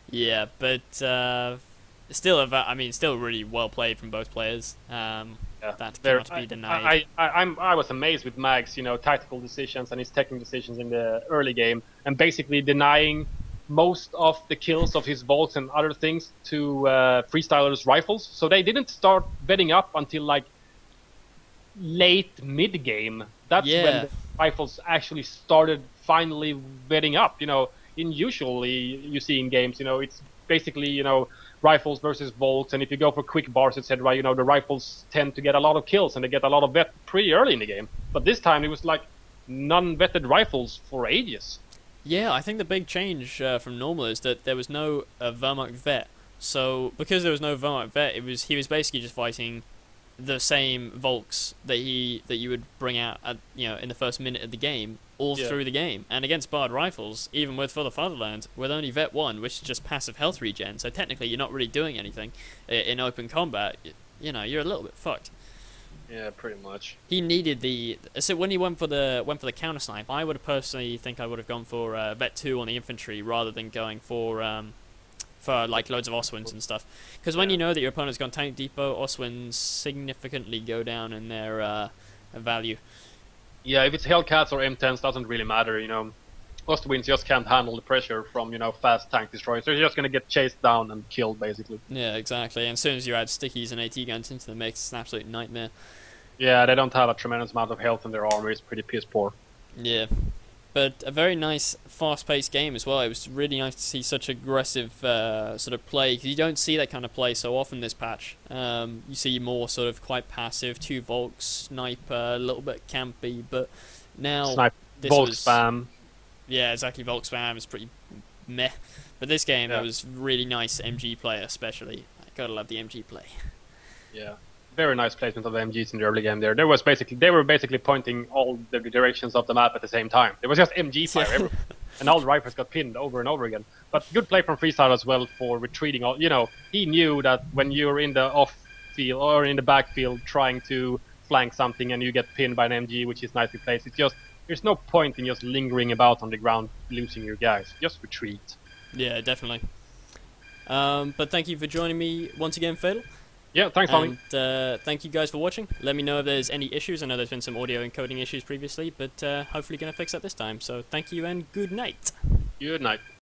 Yeah, but still really well played from both players. That cannot be denied. I was amazed with Mag's, you know, tactical decisions and his technical decisions in the early game, and basically denying most of the kills of his Volks and other things to Freestyler's rifles. So they didn't start betting up until like late mid-game. That's when the rifles actually started finally betting up. You know, usually you see in games, you know, it's basically, you know, rifles versus Volks, and if you go for quick bars, etc., you know, the rifles tend to get a lot of kills and they get a lot of vet pretty early in the game. But this time it was like non-vetted rifles for ages. Yeah, I think the big change from normal is that there was no Wehrmacht vet. So because there was no Wehrmacht vet, he was basically just fighting the same Volks that you would bring out at, you know, in the first minute of the game all through the game. And against barred rifles, even with For the Fatherland, with only vet 1, which is just passive health regen, so technically you're not really doing anything in open combat. You know, you're a little bit fucked. Yeah, pretty much. He needed so when he went for the counter snipe, I would have personally I would have gone for vet 2 on the infantry rather than going for like loads of Ostwinds and stuff. Because when you know that your opponent's got tank depot, Ostwinds significantly go down in their value. Yeah, if it's Hellcats or M10s, doesn't really matter, you know. Ostwinds just can't handle the pressure from, you know, fast tank destroyers. They're just gonna get chased down and killed, basically. Yeah, exactly. And as soon as you add stickies and AT guns into the mix, it's an absolute nightmare. Yeah, they don't have a tremendous amount of health in their armor. It's pretty piss poor. Yeah. But a very nice, fast-paced game as well. It was really nice to see such aggressive sort of play, because you don't see that kind of play so often this patch. You see more sort of quite passive, 2 Volks, sniper, a little bit campy, but now Volk spam. Yeah, exactly. Volk spam is pretty meh. But this game, it was really nice MG play, especially. I gotta love the MG play. Yeah. Very nice placement of the MGs in the early game there. They were basically pointing all the directions of the map at the same time. There was just MG fire everywhere. And all the rifles got pinned over and over again. But good play from Freestlyer as well for retreating. You know, he knew that when you're in the off field or in the backfield trying to flank something and you get pinned by an MG, which is nicely placed, it's just, there's no point in just lingering about on the ground losing your guys. Just retreat. Yeah, definitely. But thank you for joining me once again, Fatal. Yeah, thanks, Tommy. And thank you guys for watching. Let me know if there's any issues. I know there's been some audio encoding issues previously, but hopefully going to fix that this time. So thank you and good night. Good night.